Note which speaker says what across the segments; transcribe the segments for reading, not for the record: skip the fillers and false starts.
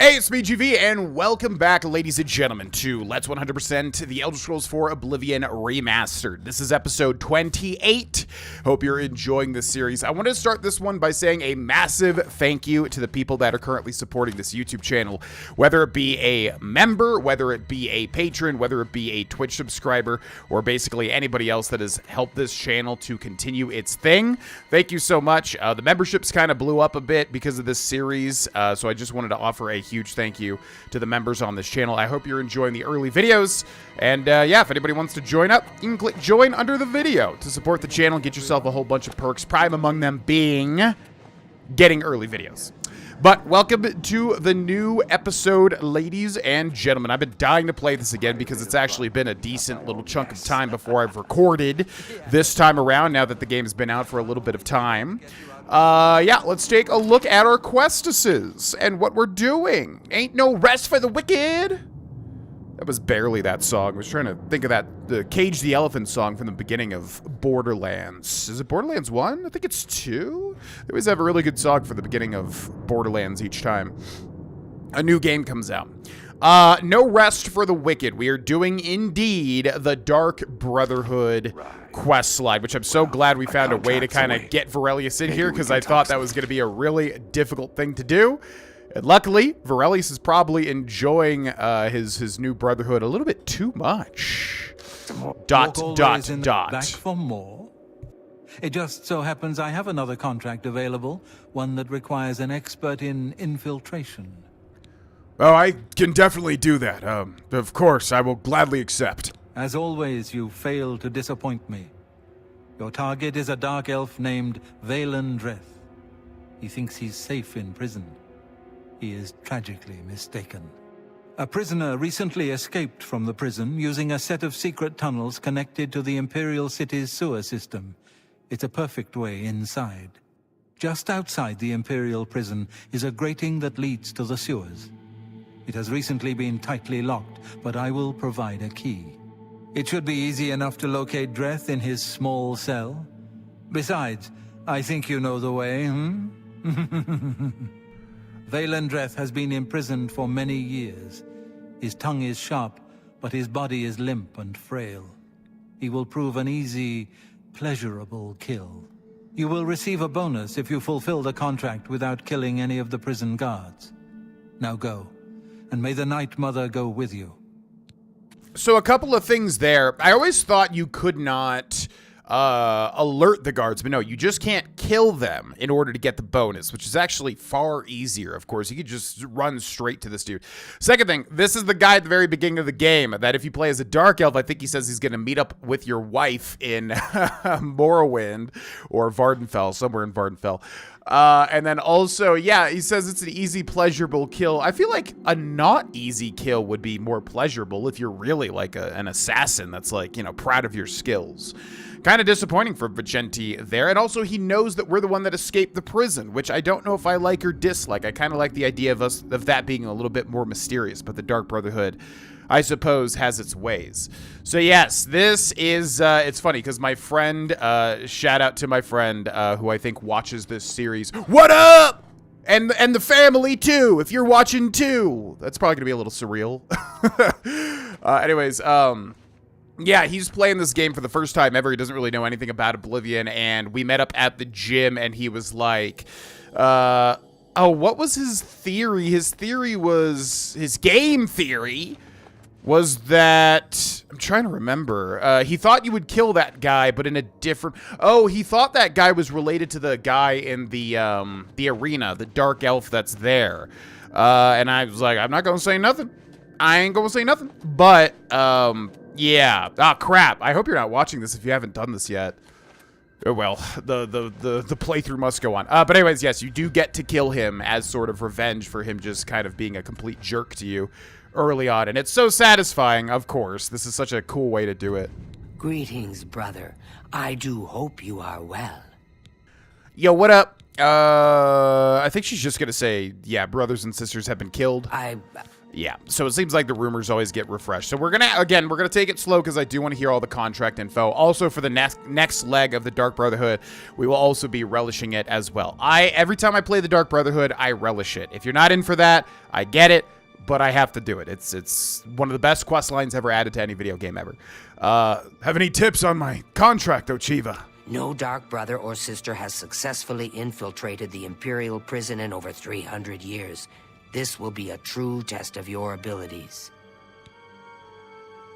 Speaker 1: Hey, it's me, GV, and welcome back, ladies and gentlemen, to Let's 100% The Elder Scrolls 4 Oblivion Remastered. This is episode 28. Hope you're enjoying this series. I want to start this one by saying a massive thank you to the people that are currently supporting this YouTube channel, whether it be a member, whether it be a patron, whether it be a Twitch subscriber, or basically anybody else that has helped this channel to continue its thing. Thank you so much. The memberships kind of blew up a bit because of this series, so I just wanted to offer a huge thank you to the members on this channel. I hope you're enjoying the early videos, and yeah, if anybody wants to join up, you can click join under the video to support the channel and get yourself a whole bunch of perks, prime among them being getting early videos. But welcome to the new episode, ladies and gentlemen. I've been dying to play this again because it's actually been a decent little chunk of time before I've recorded this time around, now that the game's been out for a little bit of time. Yeah, let's take a look at our questesses and what we're doing. Ain't no rest for the wicked. That was barely that song. I was trying to think of the Cage the Elephant song from the beginning of Borderlands. Is it Borderlands 1? I think it's 2. They always have a really good song for the beginning of Borderlands each time a new game comes out. No rest for the wicked. We are doing, indeed, the Dark Brotherhood quest slide, which I'm so glad we found a way to kind of get Vaurelius in here, because I thought that was going to be a really difficult thing to do. And luckily, Vaurelius is probably enjoying his new Brotherhood a little bit too much. ...
Speaker 2: Back for more. It just so happens I have another contract available, one that requires an expert in infiltration.
Speaker 1: Oh, I can definitely do that. Of course, I will gladly accept.
Speaker 2: As always, you fail to disappoint me. Your target is a dark elf named Vaurelius. He thinks he's safe in prison. He is tragically mistaken. A prisoner recently escaped from the prison using a set of secret tunnels connected to the Imperial City's sewer system. It's a perfect way inside. Just outside the Imperial prison is a grating that leads to the sewers. It has recently been tightly locked, but I will provide a key. It should be easy enough to locate Dreth in his small cell. Besides, I think you know the way, Vaurelius has been imprisoned for many years. His tongue is sharp, but his body is limp and frail. He will prove an easy, pleasurable kill. You will receive a bonus if you fulfill the contract without killing any of the prison guards. Now go. And may the Night Mother go with you.
Speaker 1: So a couple of things there. I always thought you could not alert the guards, but no, you just can't kill them in order to get the bonus, which is actually far easier, of course. You could just run straight to this dude. Second thing, this is the guy at the very beginning of the game that if you play as a Dark Elf, I think he says he's going to meet up with your wife in Morrowind or Vardenfell, somewhere in Vardenfell. And then also, yeah, he says it's an easy, pleasurable kill. I feel like a not easy kill would be more pleasurable if you're really like an assassin that's like, you know, proud of your skills. Kind of disappointing for Vicente there. And also, he knows that we're the one that escaped the prison, which I don't know if I like or dislike. I kind of like the idea of that being a little bit more mysterious, but the Dark Brotherhood, I suppose, has its ways. So yes, this is, it's funny because my friend, shout out to my friend who I think watches this series. What up? And the family too, if you're watching too. That's probably gonna be a little surreal. Anyways, yeah, he's playing this game for the first time ever. He doesn't really know anything about Oblivion, and we met up at the gym, and he was like, oh, what was his theory? His game theory was that, I'm trying to remember, he thought you would kill that guy, but in a different, oh, he thought that guy was related to the guy in the arena, the Dark Elf that's there. And I was like, I'm not gonna say nothing. I ain't gonna say nothing. But, yeah. Ah, crap. I hope you're not watching this if you haven't done this yet. Oh, well, the playthrough must go on. But anyways, yes, you do get to kill him as sort of revenge for him just kind of being a complete jerk to you early on. And it's so satisfying, of course. This is such a cool way to do it.
Speaker 3: Greetings, brother. I do hope you are well.
Speaker 1: Yo, what up? I think she's just gonna say, yeah, brothers and sisters have been killed. Yeah, so it seems like the rumors always get refreshed. So we're gonna take it slow because I do want to hear all the contract info. Also, for the next leg of the Dark Brotherhood, we will also be relishing it as well. Every time I play the Dark Brotherhood, I relish it. If you're not in for that, I get it, but I have to do it. It's one of the best quest lines ever added to any video game ever. Have any tips on my contract, Ochiva?
Speaker 3: No dark brother or sister has successfully infiltrated the Imperial prison in over 300 years. This will be a true test of your abilities.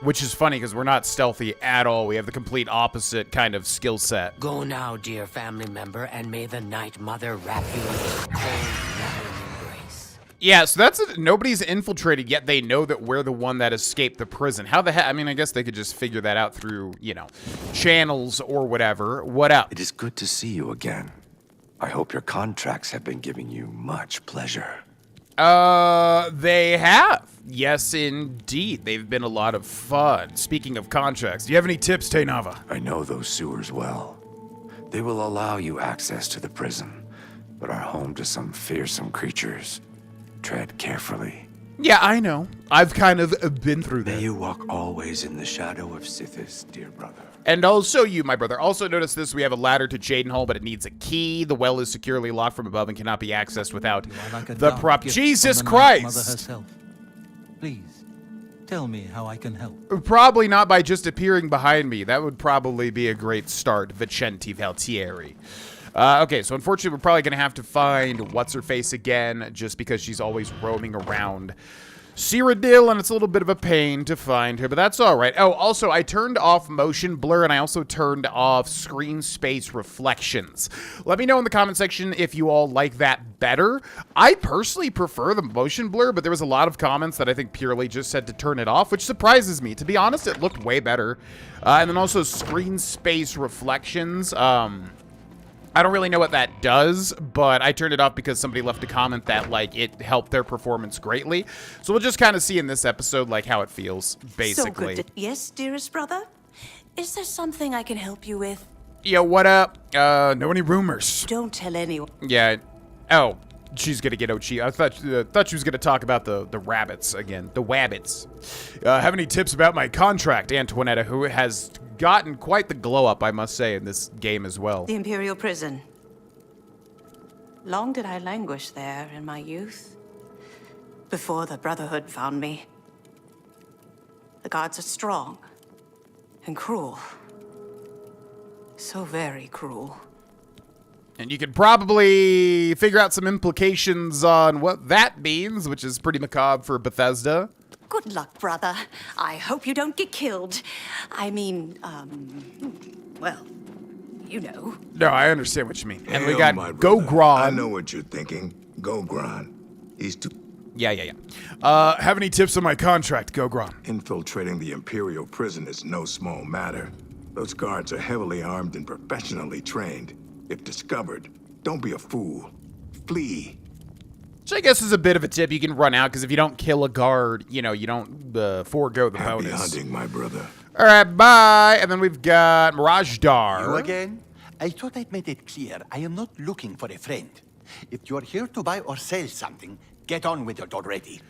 Speaker 1: Which is funny, because we're not stealthy at all. We have the complete opposite kind of skill set.
Speaker 3: Go now, dear family member, and may the Night Mother wrap you in her cold, loving embrace.
Speaker 1: Yeah, so that's it. Nobody's infiltrated yet. They know that we're the one that escaped the prison. How the heck? I mean, I guess they could just figure that out through, you know, channels or whatever. What up?
Speaker 4: It is good to see you again. I hope your contracts have been giving you much pleasure.
Speaker 1: They have. Yes, indeed. They've been a lot of fun. Speaking of contracts, do you have any tips, Tainava?
Speaker 4: I know those sewers well. They will allow you access to the prison, but are home to some fearsome creatures. Tread carefully.
Speaker 1: Yeah, I know. I've kind of been through that.
Speaker 4: May you walk always in the shadow of Sithis, dear brother.
Speaker 1: And also you, my brother. Also notice this, we have a ladder to Jadenhall, but it needs a key. The well is securely locked from above and cannot be accessed without the prop. Jesus Christ!
Speaker 2: Mother herself. Please, tell me how I can help.
Speaker 1: Probably not by just appearing behind me. That would probably be a great start, Vicenti Valtieri. Okay, so unfortunately we're probably going to have to find What's-Her-Face again, just because she's always roaming around Cyrodiil, and it's a little bit of a pain to find her, but that's all right. Oh, also, I turned off motion blur, and I also turned off screen space reflections. Let me know in the comment section if you all like that better. I personally prefer the motion blur, but there was a lot of comments that I think purely just said to turn it off, which surprises me. To be honest, it looked way better. And then also screen space reflections. I don't really know what that does, but I turned it off because somebody left a comment that, like, it helped their performance greatly. So we'll just kind of see in this episode, like, how it feels, basically.
Speaker 5: So good yes, dearest brother? Is there something I can help you with?
Speaker 1: Yo, what up? Know any rumors?
Speaker 5: Don't tell anyone.
Speaker 1: Yeah. Oh, she's gonna get Ochi. I thought she was gonna talk about the rabbits again. The wabbits. Have any tips about my contract, Antoinetta, who has gotten quite the glow up, I must say, in this game as well.
Speaker 5: The Imperial prison. Long did I languish there in my youth, before the Brotherhood found me. The guards are strong and cruel. So very cruel.
Speaker 1: And you can probably figure out some implications on what that means, which is pretty macabre for Bethesda.
Speaker 5: Good luck, brother. I hope you don't get killed. I mean, well, you know.
Speaker 1: No, I understand what you mean. And we
Speaker 6: Hell,
Speaker 1: got
Speaker 6: my brother.
Speaker 1: Gogron.
Speaker 6: I know what you're thinking. Gogron. He's too
Speaker 1: Yeah. Have any tips on my contract, Gogron?
Speaker 6: infiltrating the Imperial prison is no small matter. Those guards are heavily armed and professionally trained. If discovered, don't be a fool. Flee.
Speaker 1: Which I guess is a bit of a tip. You can run out, because if you don't kill a guard, you know, you don't forego the
Speaker 6: Happy
Speaker 1: bonus.
Speaker 6: hunting, my brother.
Speaker 1: All right, bye. And then we've got Mirajdar.
Speaker 7: You again? I thought I'd made it clear I am not looking for a friend. If you're here to buy or sell something, get on with it already.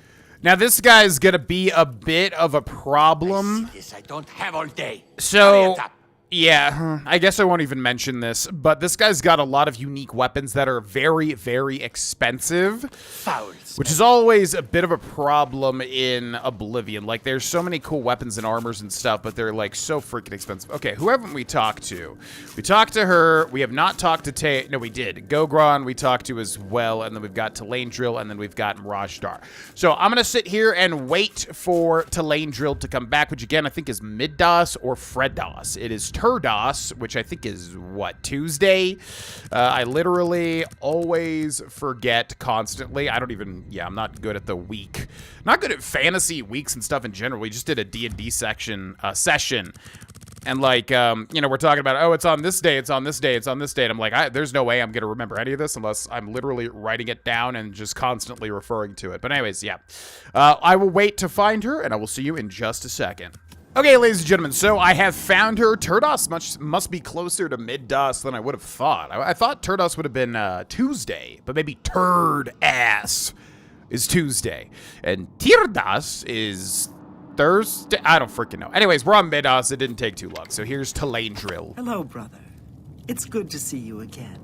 Speaker 1: Now, this guy's going to be a bit of a problem.
Speaker 7: Yes, I don't have all day.
Speaker 1: So,
Speaker 7: Hurry it up.
Speaker 1: yeah, I guess I won't even mention this, but this guy's got a lot of unique weapons that are very, very expensive.
Speaker 7: Foul.
Speaker 1: Which is always a bit of a problem in Oblivion. Like, there's so many cool weapons and armors and stuff, but they're, like, so freaking expensive. Okay, who haven't we talked to? We talked to her. We have not talked to No, we did. Gogron we talked to as well, and then we've got Talaindril, and then we've got Mirajdar. So I'm going to sit here and wait for Talaindril to come back, which, again, I think is Middos or Freddos. It is Turdos, which I think is, what, Tuesday? I literally always forget constantly. I don't even... Yeah, I'm not good at the week. Not good at fantasy weeks and stuff in general. We just did a D&D session. And like, you know, we're talking about, oh, it's on this day, it's on this day, it's on this day. And I'm like, there's no way I'm going to remember any of this unless I'm literally writing it down and just constantly referring to it. But anyways, yeah. I will wait to find her, and I will see you in just a second. Okay, ladies and gentlemen, so I have found her. Turdos must be closer to Middos than I would have thought. I thought Turdos would have been Tuesday, but maybe Turd Ass. is Tuesday. And Tirdas is Thursday. I don't freaking know. Anyways, we're on Midas. It didn't take too long. So here's Telangrill.
Speaker 8: Hello, brother. It's good to see you again.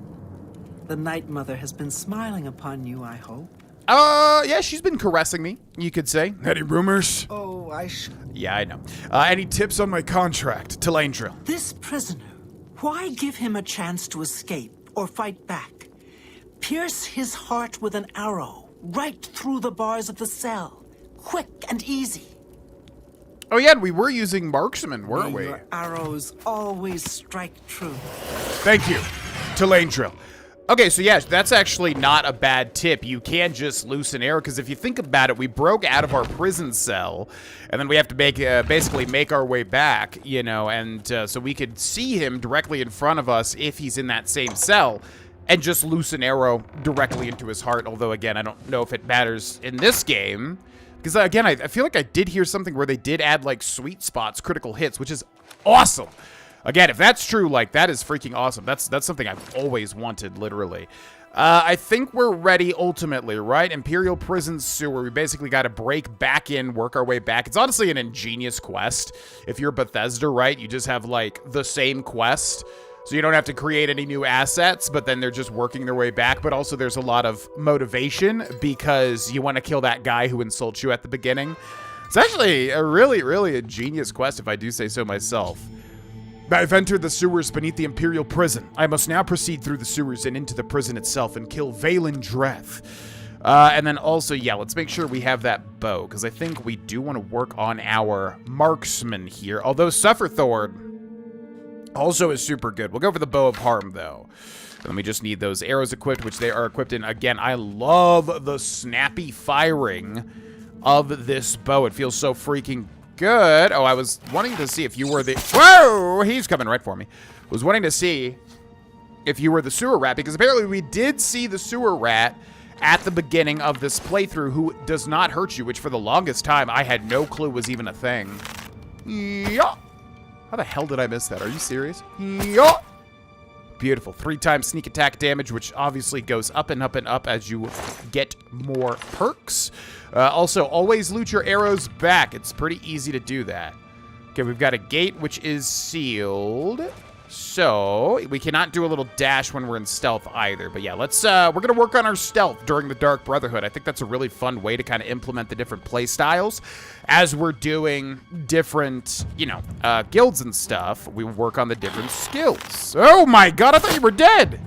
Speaker 8: The Night Mother has been smiling upon you, I hope.
Speaker 1: Yeah, she's been caressing me, you could say. Any rumors?
Speaker 8: Oh,
Speaker 1: Yeah, I know. Any tips on my contract, Telangrill?
Speaker 8: This prisoner, why give him a chance to escape or fight back? Pierce his heart with an arrow, right through the bars of the cell. Quick and easy.
Speaker 1: Oh yeah, we were using marksman, weren't we?
Speaker 8: Your arrows always strike true.
Speaker 1: Thank you, Telangrill. Okay, so yeah, that's actually not a bad tip. You can just loose an arrow, because if you think about it, we broke out of our prison cell, and then we have to make basically make our way back, you know, and so we could see him directly in front of us if he's in that same cell, and just loose an arrow directly into his heart, although, again, I don't know if it matters in this game, because, again, I feel like I did hear something where they did add, like, sweet spots, critical hits, which is awesome. Again, if that's true, like, that is freaking awesome. That's something I've always wanted, literally. I think we're ready ultimately, right? Imperial Prison Sewer. We basically got to break back in, work our way back. It's honestly an ingenious quest. If you're Bethesda, right, you just have, like, the same quest. So you don't have to create any new assets, but then they're just working their way back. But also there's a lot of motivation because you want to kill that guy who insults you at the beginning. It's actually a really, really ingenious quest, if I do say so myself. I've entered the sewers beneath the Imperial prison. I must now proceed through the sewers and into the prison itself and kill Vaurelius. And then also, yeah, let's make sure we have that bow, because I think we do want to work on our marksman here. Although Sufferthord also is super good. We'll go for the bow of harm, though. And then we just need those arrows equipped, which they are equipped in. Again, I love the snappy firing of this bow. It feels so freaking good. Oh, I was wanting to see if you were the... Whoa! He's coming right for me. Was wanting to see if you were the sewer rat, because apparently we did see the sewer rat at the beginning of this playthrough who does not hurt you, which for the longest time I had no clue was even a thing. Yeah. How the hell did I miss that? Are you serious? Yeah. Beautiful. 3 times sneak attack damage, which obviously goes up and up and up as you get more perks. Also, always loot your arrows back. It's pretty easy to do that. Okay, we've got a gate which is sealed. So, we cannot do a little dash when we're in stealth either. But yeah, let's, we're going to work on our stealth during the Dark Brotherhood. I think that's a really fun way to kind of implement the different play styles. As we're doing different, you know, guilds and stuff, we work on the different skills. Oh my god, I thought you were dead!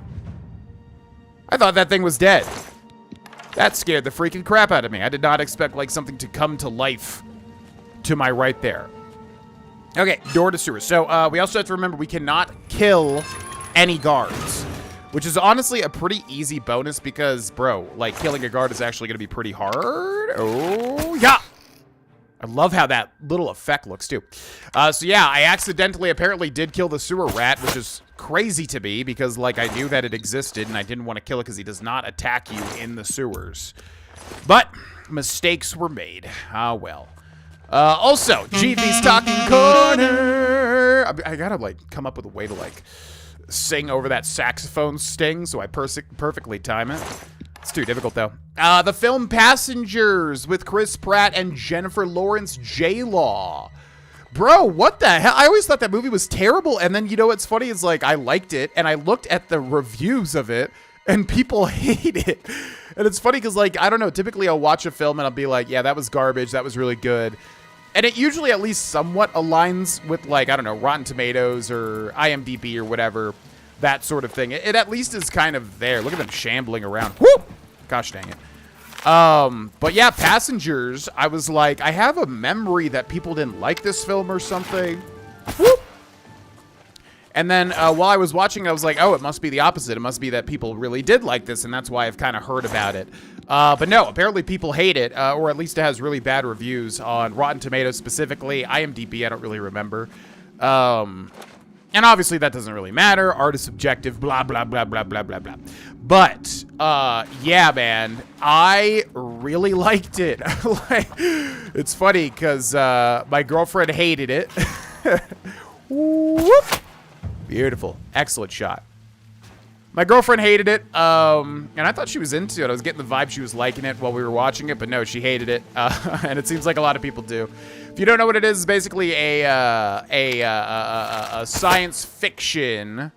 Speaker 1: I thought that thing was dead. That scared the freaking crap out of me. I did not expect, like, something to come to life to my right there. Okay, door to sewer. So, we also have to remember we cannot kill any guards, which is honestly a pretty easy bonus because, bro, like, killing a guard is actually going to be pretty hard. Oh, yeah! I love how that little effect looks, too. So, yeah, I accidentally apparently did kill the sewer rat, which is crazy to me because, like, I knew that it existed and I didn't want to kill it because he does not attack you in the sewers. But mistakes were made. Ah, well. Also, GV's Talking Corner. I gotta, like, come up with a way to, like, sing over that saxophone sting so I perfectly time it. It's too difficult, though. The film Passengers with Chris Pratt and Jennifer Lawrence J-Law. Bro, what the hell? I always thought that movie was terrible, and then, you know what's funny is, like, I liked it, and I looked at the reviews of it, and people hate it. And it's funny because, like, I don't know, typically I'll watch a film and I'll be like, yeah, that was garbage, that was really good. And it usually at least somewhat aligns with, like, I don't know, Rotten Tomatoes or IMDb or whatever, that sort of thing. It at least is kind of there. Look at them shambling around. Whoop! Gosh dang it. But yeah, Passengers, I was like, I have a memory that people didn't like this film or something. Whoop! And then while I was watching, I was like, oh, it must be the opposite. It must be that people really did like this, and that's why I've kind of heard about it. But no, apparently people hate it, or at least it has really bad reviews on Rotten Tomatoes specifically. IMDb, I don't really remember. And obviously that doesn't really matter. Art is subjective, blah, blah, blah, blah, blah, blah, blah. But, yeah, man, I really liked it. Like, it's funny because my girlfriend hated it. Whoop. Beautiful. Excellent shot. My girlfriend hated it, and I thought she was into it. I was getting the vibe she was liking it while we were watching it, but no, she hated it, and it seems like a lot of people do. If you don't know what it is, it's basically a science fiction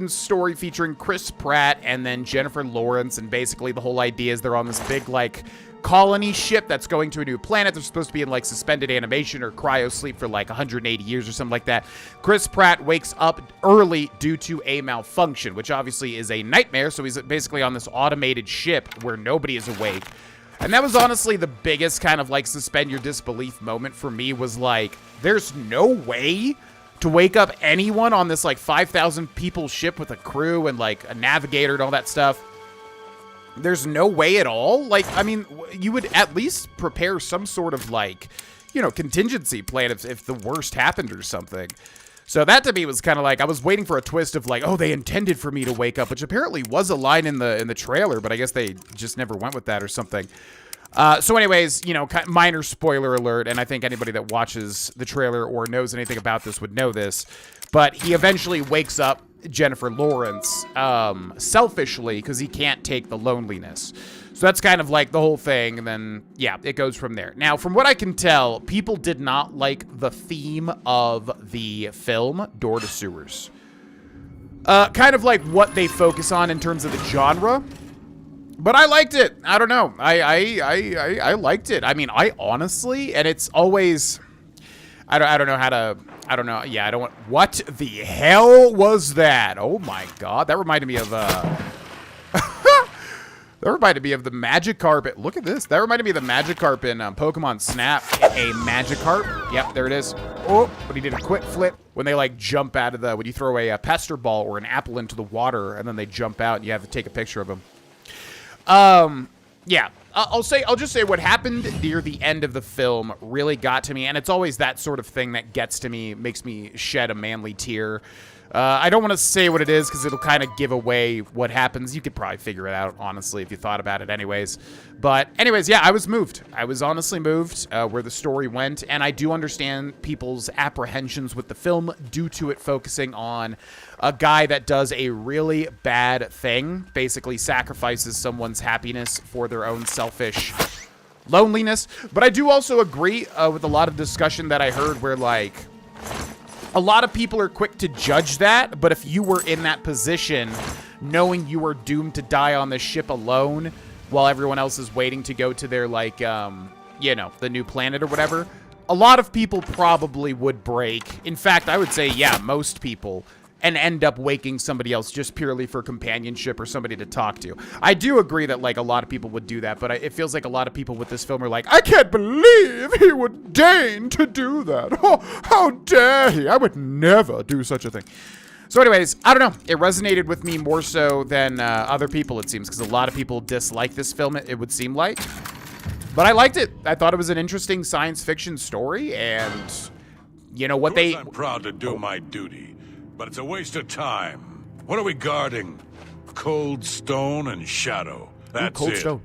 Speaker 1: story featuring Chris Pratt and then Jennifer Lawrence, and basically the whole idea is they're on this big, like, colony ship that's going to a new planet. They're supposed to be in, like, suspended animation or cryo sleep for, like, 180 years or something like that. Chris Pratt wakes up early due to a malfunction, which obviously is a nightmare, so he's basically on this automated ship where nobody is awake. And that was honestly the biggest kind of, like, suspend your disbelief moment for me, was, like, there's no way to wake up anyone on this, like, 5,000 people ship with a crew and, like, a navigator and all that stuff. There's no way at all. Like, I mean, you would at least prepare some sort of, like, you know, contingency plan if the worst happened or something. So that to me was kind of like, I was waiting for a twist of like, oh, they intended for me to wake up, which apparently was a line in the trailer, but I guess they just never went with that or something. So anyways, you know, minor spoiler alert, and I think anybody that watches the trailer or knows anything about this would know this, but he eventually wakes up Jennifer Lawrence selfishly because he can't take the loneliness. So that's kind of like the whole thing, and then, yeah, it goes from there. Now, from what I can tell, people did not like the theme of the film, Door to Sewers. Kind of like what they focus on in terms of the genre. But I liked it. I don't know. I liked it. I mean, I honestly, and it's always, I don't know how to, I don't know. Yeah, I don't want, what the hell was that? Oh my God. That reminded me of, that reminded me of the Magikarp. Look at this. That reminded me of the Magikarp in Pokemon Snap. A Magikarp. Yep, there it is. Oh, but he did a quick flip when they like jump out of the, when you throw a pester ball or an apple into the water and then they jump out and you have to take a picture of them. Yeah, I'll just say what happened near the end of the film really got to me, and it's always that sort of thing that gets to me, makes me shed a manly tear. I don't want to say what it is because it'll kind of give away what happens. You could probably figure it out, honestly, if you thought about it anyways. But anyways, yeah, I was moved. I was honestly moved where the story went, and I do understand people's apprehensions with the film due to it focusing on a guy that does a really bad thing, basically sacrifices someone's happiness for their own selfish loneliness. But I do also agree with a lot of discussion that I heard where, like, a lot of people are quick to judge that, but if you were in that position, knowing you were doomed to die on this ship alone while everyone else is waiting to go to their, like, you know, the new planet or whatever, a lot of people probably would break. In fact, I would say, yeah, most people, and end up waking somebody else just purely for companionship or somebody to talk to. I do agree that, like, a lot of people would do that, but it feels like a lot of people with this film are like, I can't believe he would deign to do that. Oh, how dare he? I would never do such a thing. So anyways, I don't know. It resonated with me more so than other people, it seems, because a lot of people dislike this film, it would seem like. But I liked it. I thought it was an interesting science fiction story, and, you know, what they...
Speaker 9: I'm proud to do my duty. But it's a waste of time. What are we guarding? Cold Stone and Shadow. That's
Speaker 1: Cold
Speaker 9: it.
Speaker 1: Stone.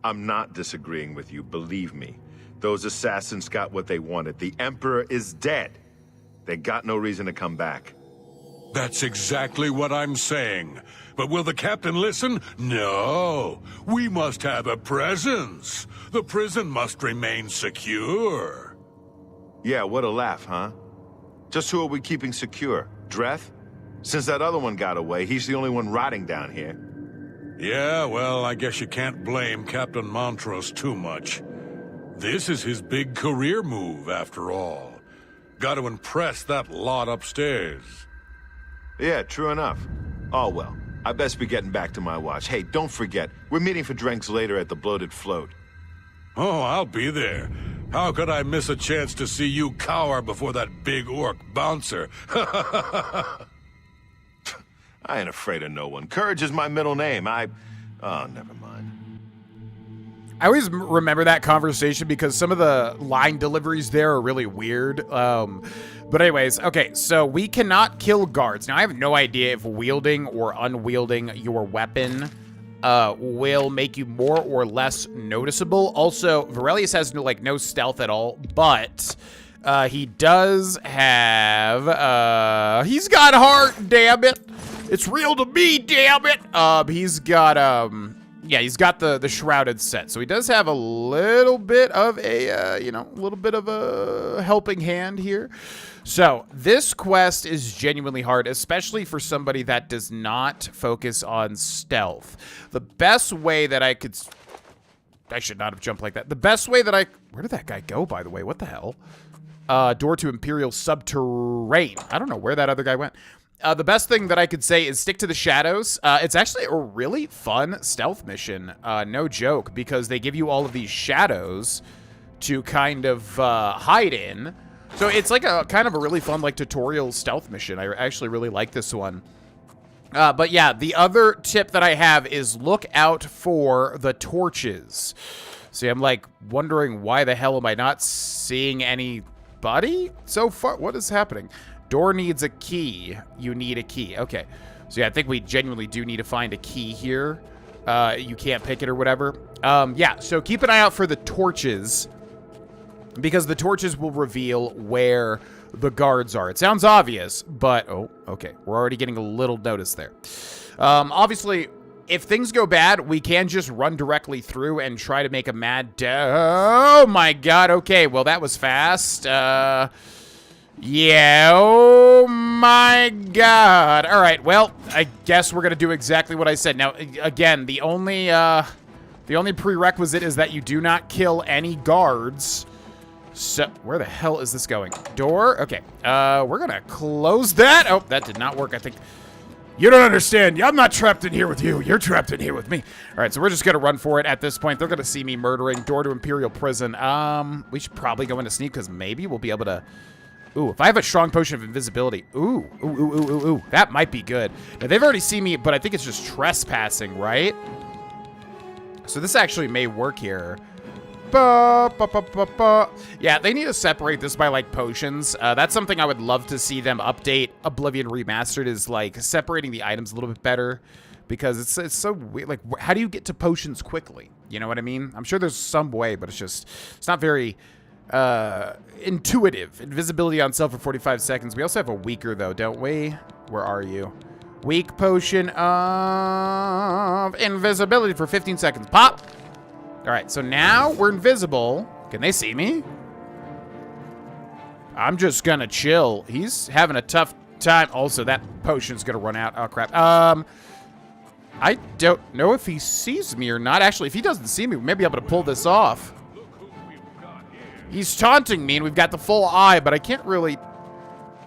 Speaker 10: I'm not disagreeing with you, believe me. Those assassins got what they wanted. The Emperor is dead. They got no reason to come back.
Speaker 9: That's exactly what I'm saying. But will the captain listen? No. We must have a presence. The prison must remain secure.
Speaker 10: Yeah, what a laugh, huh? Just who are we keeping secure? Dreth? Since that other one got away, he's the only one rotting down here.
Speaker 9: Yeah, well, I guess you can't blame Captain Montrose too much. This is his big career move, after all. Got to impress that lot upstairs.
Speaker 10: Yeah, true enough. Oh, well, I best be getting back to my watch. Hey, don't forget, we're meeting for drinks later at the Bloated Float.
Speaker 9: Oh, I'll be there. How could I miss a chance to see you cower before that big orc bouncer?
Speaker 10: I ain't afraid of no one. Courage is my middle name. Oh, never mind.
Speaker 1: I always remember that conversation because some of the line deliveries there are really weird. But anyways, okay, so we cannot kill guards. Now, I have no idea if wielding or unwielding your weapon will make you more or less noticeable. Also, Vaurelius has no stealth at all, but he does have, he's got heart, damn it. It's real to me, damn it! He's got, yeah, he's got the shrouded set. So he does have a little bit of a, you know, a little bit of a helping hand here. So this quest is genuinely hard, especially for somebody that does not focus on stealth. The best way that I could... I should not have jumped like that. The best way that I... Where did that guy go, by the way? What the hell? Door to Imperial Subterrane. I don't know where that other guy went. The best thing that I could say is stick to the shadows. It's actually a really fun stealth mission. No joke, because they give you all of these shadows to kind of hide in. So it's like a kind of a really fun like tutorial stealth mission. I actually really like this one. But yeah, the other tip that I have is look out for the torches. See, I'm like wondering why the hell am I not seeing anybody so far? What is happening? Door needs a key. You need a key. Okay. So yeah, I think we genuinely do need to find a key here. You can't pick it or whatever. Yeah, so keep an eye out for the torches, because the torches will reveal where the guards are. It sounds obvious, but... Oh, okay. We're already getting a little notice there. Obviously, if things go bad, we can just run directly through and try to make a mad... Oh, my God. Okay, well, that was fast. Yeah, oh, my God. All right, well, I guess we're going to do exactly what I said. Now, again, the only prerequisite is that you do not kill any guards. So, where the hell is this going? Door? Okay. We're gonna close that. Oh, that did not work, I think. You don't understand. I'm not trapped in here with you. You're trapped in here with me. All right, so we're just gonna run for it at this point. They're gonna see me murdering. Door to Imperial Prison. We should probably go into sneak, because maybe we'll be able to... Ooh, if I have a strong potion of invisibility. Ooh. That might be good. Now, they've already seen me, but I think it's just trespassing, right? So this actually may work here. Yeah, they need to separate this by, like, potions. That's something I would love to see them update. Oblivion Remastered is, like, separating the items a little bit better, because it's so weird. Like, how do you get to potions quickly? You know what I mean? I'm sure there's some way, but it's not very intuitive. Invisibility on self for 45 seconds. We also have a weaker, though, don't we? Where are you? Weak potion of invisibility for 15 seconds. Pop! All right, so now we're invisible. Can they see me? I'm just gonna chill. He's having a tough time. Also, that potion's gonna run out. Oh, crap. I don't know if he sees me or not. Actually, if he doesn't see me, we may be able to pull this off. He's taunting me, and we've got the full eye, but I can't really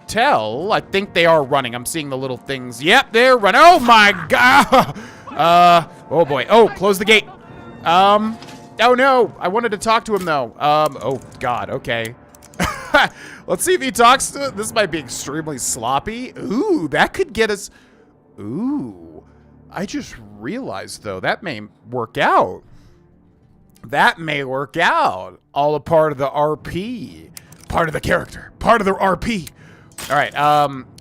Speaker 1: tell. I think they are running. I'm seeing the little things. Yep, they're running. Oh, my God. Oh, boy. Oh, close the gate. Oh no, I wanted to talk to him though. Oh God, okay. Let's see if he talks to... This might be extremely sloppy. Ooh, that could get us... Ooh, I just realized though, that may work out. That may work out. All a part of the RP. Part of the character. Part of the RP. All right,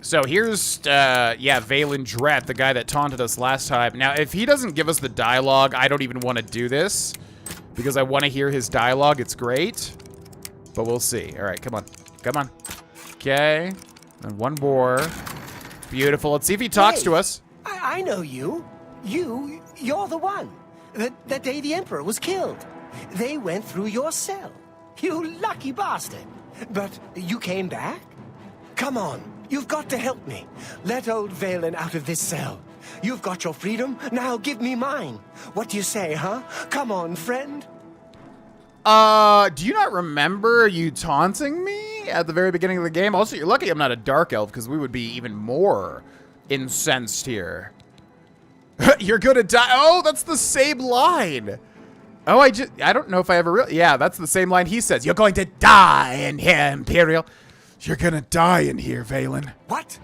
Speaker 1: so here's, yeah, Vaylin Dreth, the guy that taunted us last time. Now, if he doesn't give us the dialogue, I don't even want to do this, because I want to hear his dialogue. It's great, but we'll see. All right, come on. Come on. Okay, and one more. Beautiful. Let's see if he talks to us.
Speaker 11: I know you. You're the one. That day the Emperor was killed. They went through your cell. You lucky bastard. But you came back? Come on, you've got to help me. Let old Vaylin out of this cell. You've got your freedom, now give me mine. What do you say, huh? Come on, friend.
Speaker 1: Do you not remember you taunting me at the very beginning of the game? Also, you're lucky I'm not a dark elf, because we would be even more incensed here. You're gonna die. Oh, that's the same line. Oh, I don't know if I ever really... Yeah, that's the same line he says. You're going to die in here, Imperial. You're gonna die in here, Vaylin.
Speaker 11: What?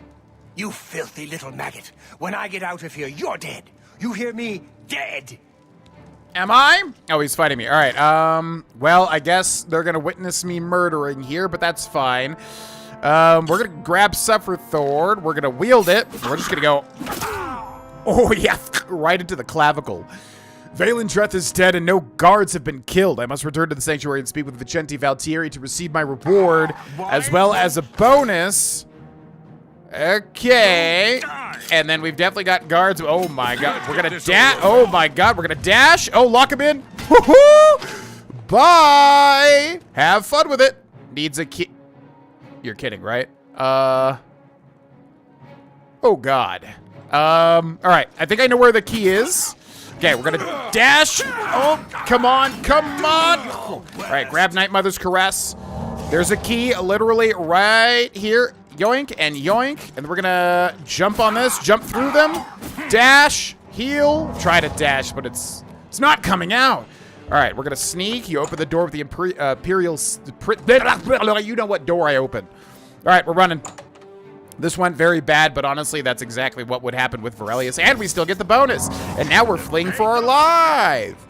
Speaker 11: You filthy little maggot. When I get out of here, you're dead. You hear me? Dead.
Speaker 1: Am I? Oh, he's fighting me. All right, well, I guess they're gonna witness me murdering here, but that's fine. We're gonna grab Suffer Thord. We're gonna wield it. We're just gonna go... Oh, yeah, right into the clavicle. Vaylin Dreth is dead and no guards have been killed. I must return to the sanctuary and speak with Vicente Valtieri to receive my reward, as well as a bonus. Okay. And then we've definitely got guards. Oh my god. We're gonna dash. Oh my god. We're gonna dash. Oh, lock him in. Woohoo! Bye. Have fun with it. Needs a key. You're kidding, right? Oh god. All right. I think I know where the key is. Okay, we're gonna dash. Oh, come on. Come on. All right, grab Night Mother's Caress. There's a key literally right here. Yoink and yoink. And we're gonna jump on this, jump through them, dash, heal, try to dash, but it's not coming out. All right, we're gonna sneak. You open the door with the Imperial, you know what door I open. All right, we're running. This went very bad, but honestly, that's exactly what would happen with Vaurelius, and we still get the bonus. And now we're fleeing for our life.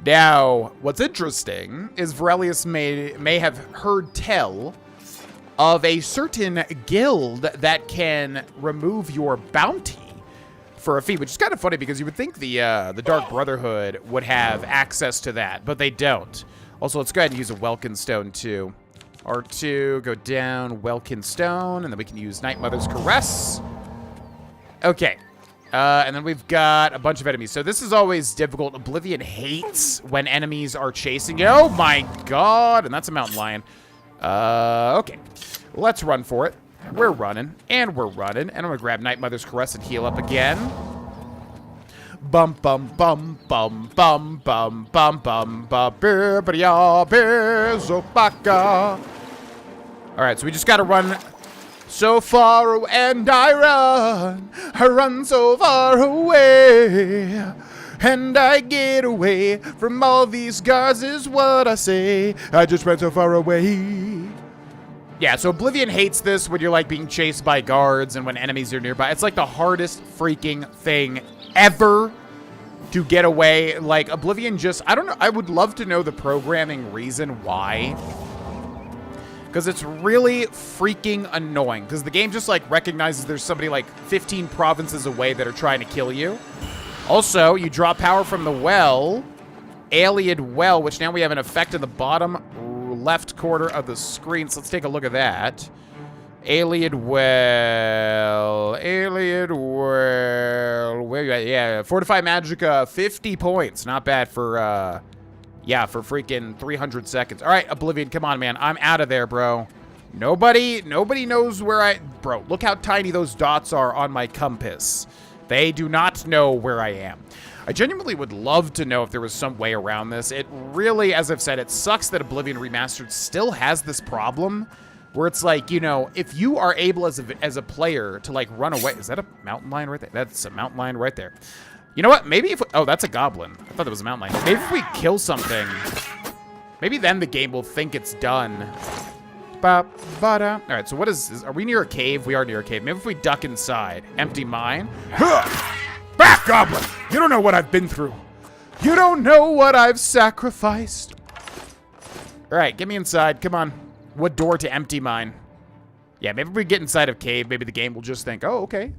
Speaker 1: Now, what's interesting is Vaurelius may have heard tell of a certain guild that can remove your bounty for a fee, which is kind of funny because you would think the Dark Brotherhood would have access to that, but they don't. Also, let's go ahead and use a Welkin Stone too. R2, go down, Welkin Stone, and then we can use Night Mother's Caress. Okay. And then we've got a bunch of enemies. So this is always difficult. Oblivion hates when enemies are chasing you. Oh my god. And that's a mountain lion. Okay. Let's run for it. We're running, and we're running. And I'm going to grab Night Mother's Caress and heal up again. Bum bum bum bum bum bum bum bum bum birbadia bizopaka. All right, so we just got to run so far away, and I run so far away, and I get away from all these guards is what I say. I just ran so far away. Yeah, so Oblivion hates this when you're like being chased by guards and when enemies are nearby. It's like the hardest freaking thing ever to get away. Like Oblivion just, I don't know, I would love to know the programming reason why. Because it's really freaking annoying. Because the game just like recognizes there's somebody like 15 provinces away that are trying to kill you. Also, you draw power from the well, Alien Well, which now we have an effect in the bottom left corner of the screen. So let's take a look at that. Alien Well. Where you at? Yeah, Fortify Magica, 50 points. Not bad for, yeah, for freaking 300 seconds. All right, Oblivion, come on, man. I'm out of there, bro. Nobody knows where bro, look how tiny those dots are on my compass. They do not know where I am. I genuinely would love to know if there was some way around this. It really, as I've said, it sucks that Oblivion Remastered still has this problem where it's like, you know, if you are able as a player to like run away. Is that a mountain lion right there? That's a mountain lion right there. You know what? Maybe if, oh, that's a goblin. I thought that was a mountain lion. Maybe if we kill something, maybe then the game will think it's done. All right, so what is, are we near a cave? We are near a cave. Maybe if we duck inside. Empty mine. Back, goblin! You don't know what I've been through. You don't know what I've sacrificed. All right, get me inside. Come on. What door to empty mine? Yeah, maybe if we get inside of cave, maybe the game will just think, oh, okay.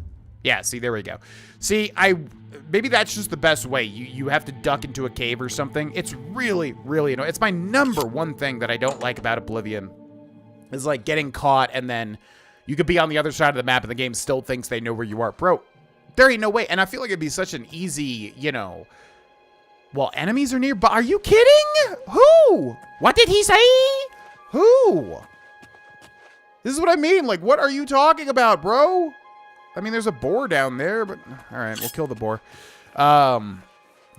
Speaker 1: Yeah, see, there we go. See, maybe that's just the best way. You have to duck into a cave or something. It's really, really annoying. It's my #1 thing that I don't like about Oblivion. Is like getting caught and then you could be on the other side of the map and the game still thinks they know where you are. Bro, there ain't no way. And I feel like it'd be such an easy, you know, well, enemies are nearby. Are you kidding? Who? What did he say? Who? This is what I mean. Like, what are you talking about, bro? I mean, there's a boar down there, but all right, we'll kill the boar.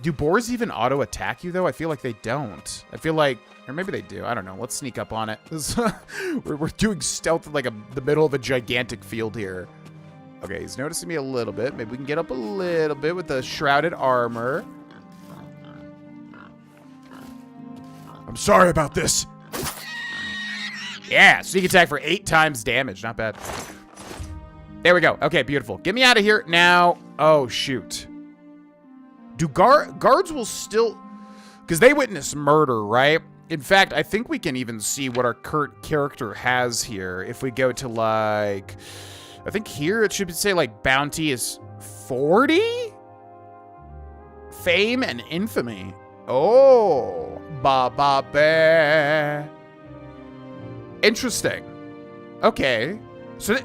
Speaker 1: Do boars even auto attack you though? I feel like they don't. I feel like, or maybe they do. I don't know. Let's sneak up on it. We're doing stealth in like the middle of a gigantic field here. Okay, he's noticing me a little bit. Maybe we can get up a little bit with the shrouded armor. I'm sorry about this. Yeah, sneak attack for 8 times damage. Not bad. There we go. Okay, beautiful. Get me out of here now. Oh, shoot. Do guards will still... Because they witness murder, right? In fact, I think we can even see what our current character has here. If we go to, like... I think here it should say, like, bounty is 40? Fame and infamy. Oh. Ba-ba-ba. Interesting. Okay. So...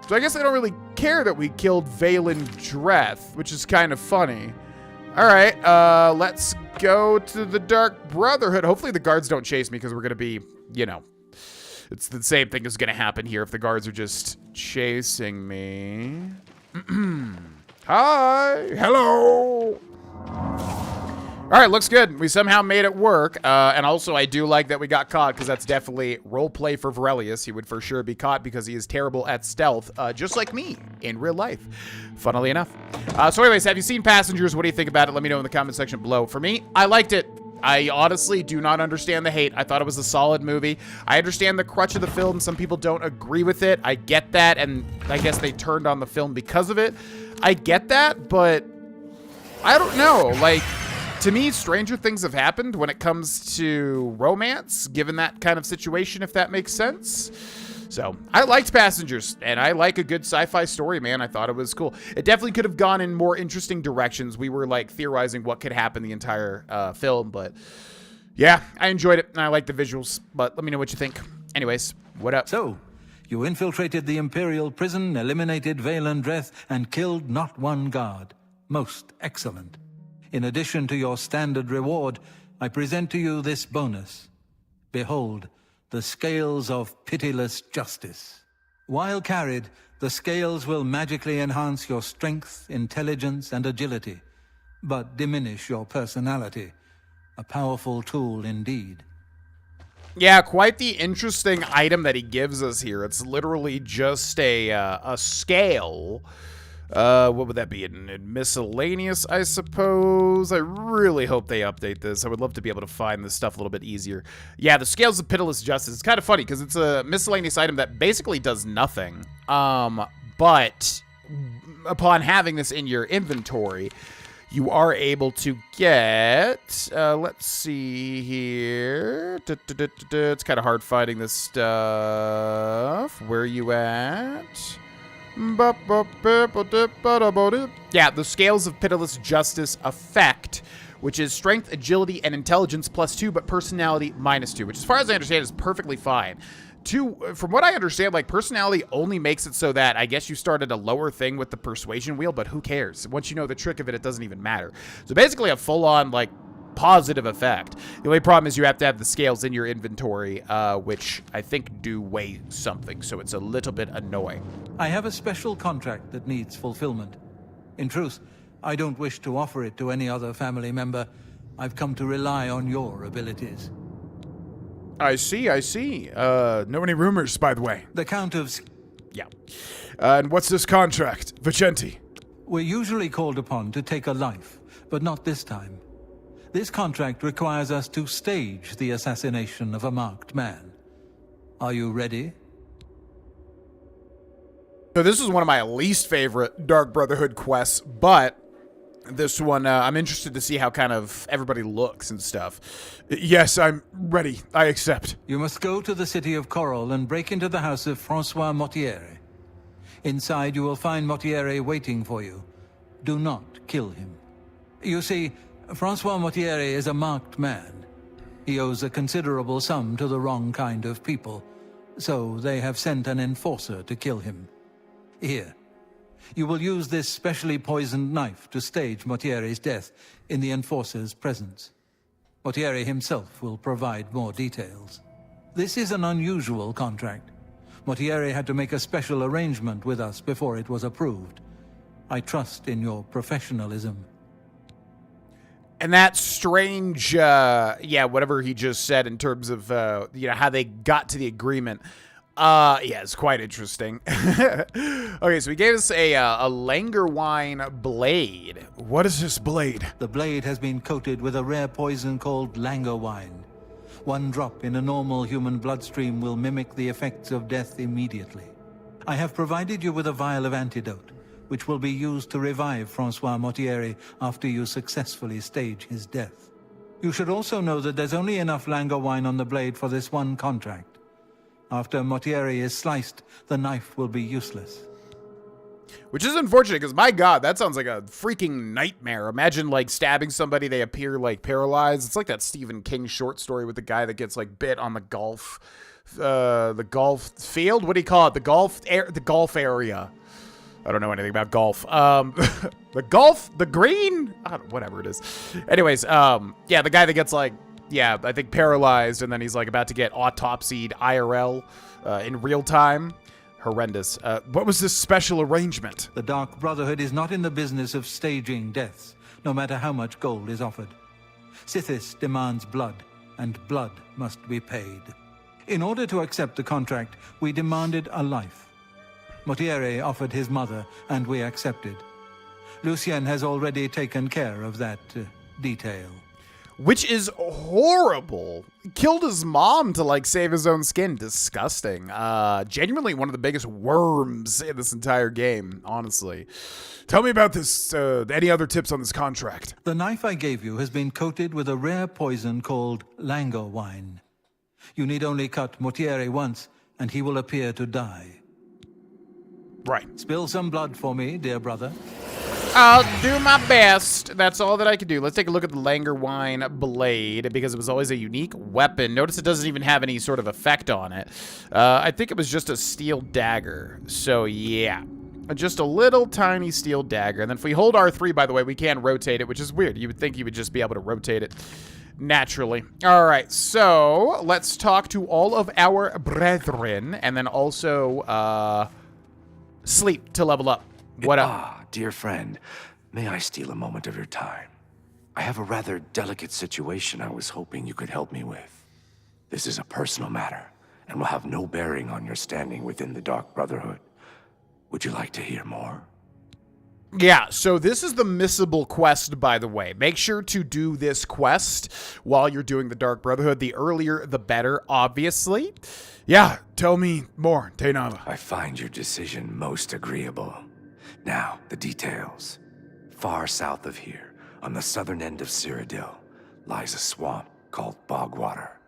Speaker 1: So I guess I don't really care that we killed Vaurelius, which is kind of funny. All right, let's go to the Dark Brotherhood. Hopefully the guards don't chase me because we're going to be, you know, it's the same thing is going to happen here if the guards are just chasing me. Hi, hello. All right, looks good. We somehow made it work. And also, I do like that we got caught because that's definitely roleplay for Vaurelius. He would for sure be caught because he is terrible at stealth, just like me in real life, funnily enough. So anyways, have you seen Passengers? What do you think about it? Let me know in the comment section below. For me, I liked it. I honestly do not understand the hate. I thought it was a solid movie. I understand the crutch of the film. Some people don't agree with it. I get that, and I guess they turned on the film because of it. I get that, but I don't know. Like, to me, stranger things have happened when it comes to romance, given that kind of situation, if that makes sense. So, I liked Passengers, and I like a good sci-fi story, man. I thought it was cool. It definitely could have gone in more interesting directions. We were, like, theorizing what could happen the entire film, but yeah, I enjoyed it, and I like the visuals, but let me know what you think. Anyways, what up?
Speaker 2: So, you infiltrated the Imperial prison, eliminated Vaurelius, and killed not one guard. Most excellent. In addition to your standard reward, I present to you this bonus. Behold, the scales of pitiless justice. While carried, the scales will magically enhance your strength, intelligence, and agility, but diminish your personality. A powerful tool indeed.
Speaker 1: Yeah, quite the interesting item that he gives us here. It's literally just a scale. What would that be? Miscellaneous, I suppose. I really hope they update this. I would love to be able to find this stuff a little bit easier. Yeah, the Scales of Pitiless Justice. It's kind of funny because it's a miscellaneous item that basically does nothing. But upon having this in your inventory, you are able to get, let's see here. It's kind of hard finding this stuff. Where are you at? Yeah, the Scales of Pitiless Justice effect, which is strength, agility, and intelligence +2, but personality -2, which as far as I understand is perfectly fine. From what I understand, like, personality only makes it so that I guess you start at a lower thing with the persuasion wheel, but who cares? Once you know the trick of it, it doesn't even matter. So basically a full-on, like, positive effect. The only problem is you have to have the scales in your inventory, which I think do weigh something, so it's a little bit annoying.
Speaker 2: I have a special contract that needs fulfillment. In truth, I don't wish to offer it to any other family member. I've come to rely on your abilities.
Speaker 1: I see, I see. Know any rumors, by the way?
Speaker 2: The Count of...
Speaker 1: Yeah. And what's this contract, Vicente?
Speaker 2: We're usually called upon to take a life, but not this time. This contract requires us to stage the assassination of a marked man. Are you ready?
Speaker 1: So this is one of my least favorite Dark Brotherhood quests, but this one, I'm interested to see how kind of everybody looks and stuff. Yes, I'm ready. I accept.
Speaker 2: You must go to the city of Coral and break into the house of Francois Mortier. Inside, you will find Mortier waiting for you. Do not kill him. You see, Francois Mortier is a marked man. He owes a considerable sum to the wrong kind of people, so they have sent an enforcer to kill him. Here, you will use this specially poisoned knife to stage Mortier's death in the enforcer's presence. Mortier himself will provide more details. This is an unusual contract. Mortier had to make a special arrangement with us before it was approved. I trust in your professionalism.
Speaker 1: And that strange, yeah, whatever he just said in terms of, you know, how they got to the agreement. Yeah, it's quite interesting. Okay, so he gave us a Langerwine blade. What is this blade?
Speaker 2: The blade has been coated with a rare poison called Langerwine. One drop in a normal human bloodstream will mimic the effects of death immediately. I have provided you with a vial of antidote, which will be used to revive Francois Mortier after you successfully stage his death. You should also know that there's only enough Langerwine on the blade for this one contract. After Mortier is sliced, the knife will be useless.
Speaker 1: Which is unfortunate, because my god, that sounds like a freaking nightmare. Imagine, like, stabbing somebody, they appear, like, paralyzed. It's like that Stephen King short story with the guy that gets, like, bit on the golf the golf field. What do you call it? The golf area. I don't know anything about golf. The green, whatever it is. Anyways, yeah, the guy that gets like, yeah, I think paralyzed, and then he's like about to get autopsied IRL in real time. Horrendous. What was this special arrangement?
Speaker 2: The Dark Brotherhood is not in the business of staging deaths, no matter how much gold is offered. Sithis demands blood, and blood must be paid. In order to accept the contract, we demanded a life. Motiere offered his mother, and we accepted. Lucien has already taken care of that detail.
Speaker 1: Which is horrible. Killed his mom to, like, save his own skin. Disgusting. Genuinely one of the biggest worms in this entire game, honestly. Tell me about this, any other tips on this contract?
Speaker 2: The knife I gave you has been coated with a rare poison called Lango wine. You need only cut Motiere once, and he will appear to die.
Speaker 1: Right.
Speaker 2: Spill some blood for me, dear brother.
Speaker 1: I'll do my best. That's all that I can do. Let's take a look at the Langerwine blade, because it was always a unique weapon. Notice it doesn't even have any sort of effect on it. I think it was just a steel dagger. So, yeah. Just a little tiny steel dagger. And then if we hold R3, by the way, we can rotate it, which is weird. You would think you would just be able to rotate it naturally. All right, so let's talk to all of our brethren, and then also sleep to level up. What up?
Speaker 4: Dear friend, may I steal a moment of your time? I have a rather delicate situation I was hoping you could help me with. This is a personal matter, and will have no bearing on your standing within the Dark Brotherhood. Would you like to hear more?
Speaker 1: Yeah, so this is the missable quest, by the way. Make sure to do this quest while you're doing the Dark Brotherhood. The earlier, the better, obviously. Yeah, tell me more, Tainava.
Speaker 4: I find your decision most agreeable. Now, the details. Far south of here, on the southern end of Cyrodiil, lies a swamp called Bogwater.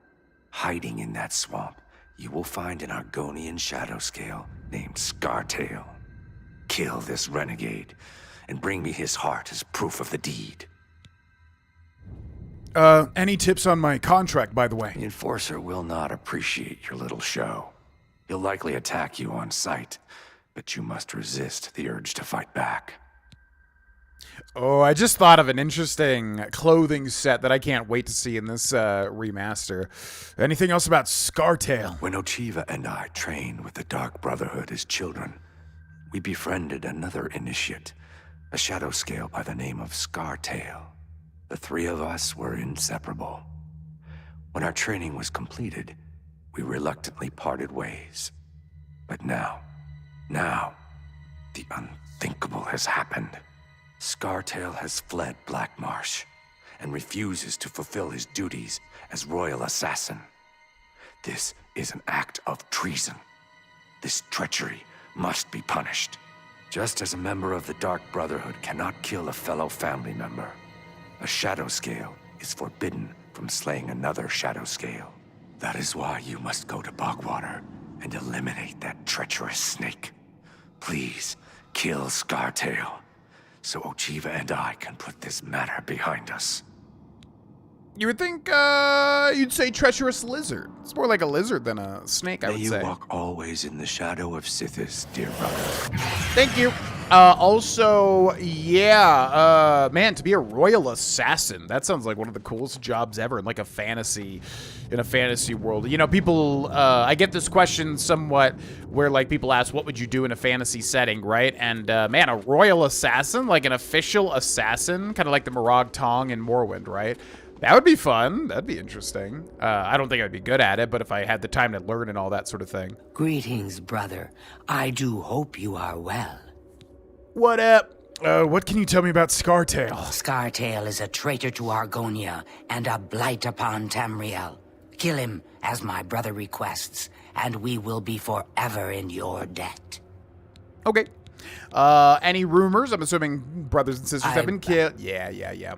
Speaker 4: Hiding in that swamp, you will find an Argonian shadow scale named Scartail. Kill this renegade, and bring me his heart as proof of the deed.
Speaker 1: Any tips on my contract, by the way?
Speaker 4: The Enforcer will not appreciate your little show. He'll likely attack you on sight, but you must resist the urge to fight back.
Speaker 1: Oh, I just thought of an interesting clothing set that I can't wait to see in this remaster. Anything else about Scartail?
Speaker 4: When Ochiva and I trained with the Dark Brotherhood as children, we befriended another initiate, a shadow scale by the name of Scartail. The three of us were inseparable. When our training was completed, we reluctantly parted ways. But now, the unthinkable has happened. Scartail has fled Black Marsh and refuses to fulfill his duties as royal assassin. This is an act of treason. This treachery must be punished. Just as a member of the Dark Brotherhood cannot kill a fellow family member, a shadow scale is forbidden from slaying another shadow scale. That is why you must go to Bogwater and eliminate that treacherous snake. Please, kill Scartail, so Ochiva and I can put this matter behind us.
Speaker 1: You would think you'd say treacherous lizard. It's more like a lizard than a snake, I would say.
Speaker 4: May you walk always in the shadow of Sithis, dear brother.
Speaker 1: Thank you. Also, yeah, man, to be a royal assassin, that sounds like one of the coolest jobs ever in like a fantasy world. You know, people, I get this question somewhat where like people ask, what would you do in a fantasy setting, right? And man, a royal assassin, like an official assassin, kind of like the Morag Tong in Morrowind, right? That would be fun. That'd be interesting. I don't think I'd be good at it, but if I had the time to learn and all that sort of thing.
Speaker 3: Greetings, brother. I do hope you are well.
Speaker 1: What up? What can you tell me about Scartail?
Speaker 3: Scartail is a traitor to Argonia and a blight upon Tamriel. Kill him, as my brother requests, and we will be forever in your debt.
Speaker 1: Okay. Any rumors? I'm assuming brothers and sisters have been killed. Yeah.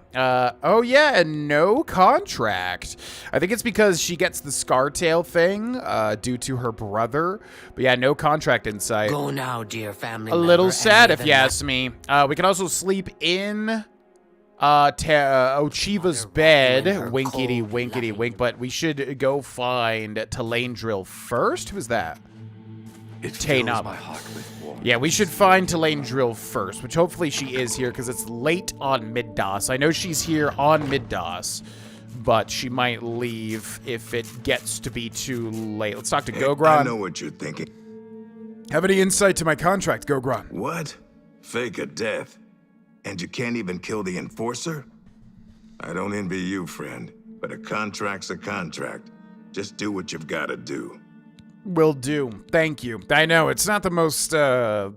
Speaker 1: Oh yeah, and no contract. I think it's because she gets the Scartail thing, due to her brother. But yeah, no contract in sight.
Speaker 3: Go now, dear family
Speaker 1: A little sad if you ask me. We can also sleep in Ochiva's bed. Winkety, winkety, wink. But we should go find Talandril first. Who's that?
Speaker 4: It fills my heart with warmth.
Speaker 1: Yeah, we should find Talandril first, which hopefully she is here because it's late on Mid-DOS. I know she's here on Mid-DOS, but she might leave if it gets to be too late. Let's talk to Gogron.
Speaker 6: I know what you're thinking.
Speaker 1: Have any insight to my contract, Gogron?
Speaker 6: What? Fake a death? And you can't even kill the Enforcer? I don't envy you, friend, but a contract's a contract. Just do what you've got to do.
Speaker 1: Will do. Thank you. I know, it's not the most, the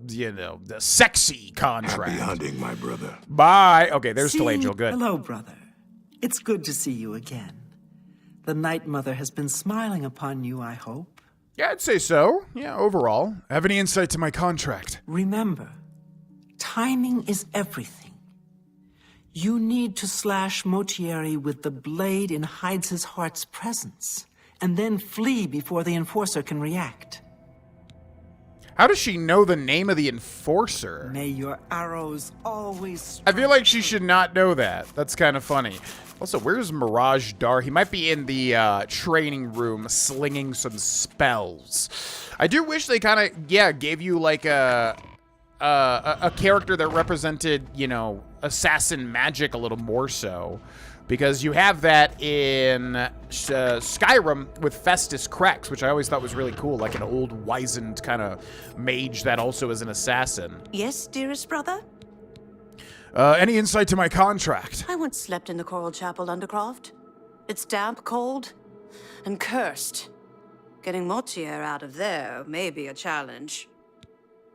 Speaker 1: sexy contract.
Speaker 6: Happy hunting, my brother.
Speaker 1: Bye. Okay, there's Talandril. Good.
Speaker 8: Hello, brother. It's good to see you again. The Night Mother has been smiling upon you, I hope.
Speaker 1: Yeah, I'd say so. Yeah, overall. Have any insight to my contract?
Speaker 8: Remember, timing is everything. You need to slash Motieri with the blade in Hydes' heart's presence, and then flee before the Enforcer can react.
Speaker 1: How does she know the name of the Enforcer?
Speaker 8: May your arrows always...
Speaker 1: I feel like she should not know that. That's kind of funny. Also, where's Mirage Dar? He might be in the training room slinging some spells. I do wish they kind of, gave you like a character that represented, assassin magic a little more so. Because you have that in Skyrim with Festus Krex, which I always thought was really cool, like an old wizened kind of mage that also is an assassin.
Speaker 5: Yes, dearest brother?
Speaker 1: Any insight to my contract?
Speaker 5: I once slept in the Coral Chapel, Undercroft. It's damp, cold, and cursed. Getting Motier out of there may be a challenge.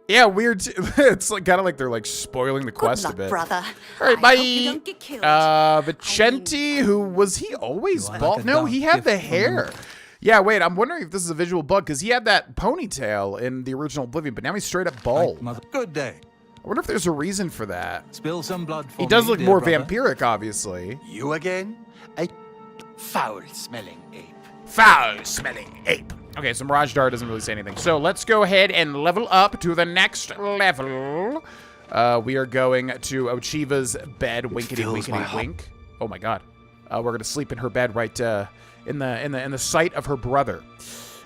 Speaker 1: Yeah, weird. It's like kind of like they're like spoiling the quest
Speaker 5: Good luck,
Speaker 1: a bit.
Speaker 5: brother.
Speaker 1: All right,
Speaker 5: I
Speaker 1: bye.
Speaker 5: hope you don't get killed.
Speaker 1: Vicenti, who was he always bald? No, he had the hair. Yeah, wait, I'm wondering if this is a visual bug because he had that ponytail in the original Oblivion, but now he's straight up bald.
Speaker 2: Good day.
Speaker 1: I wonder if there's a reason for that.
Speaker 2: Spill some blood for
Speaker 1: He does
Speaker 2: me,
Speaker 1: look
Speaker 2: dear
Speaker 1: more
Speaker 2: brother.
Speaker 1: vampiric, obviously.
Speaker 7: You again? A foul-smelling ape.
Speaker 1: Foul-smelling ape. Okay, so Mirage Dar doesn't really say anything. So let's go ahead and level up to the next level. We are going to Ochiva's bed. Winkety, winkety, wink. Oh my god. We're gonna sleep in her bed right in the sight of her brother.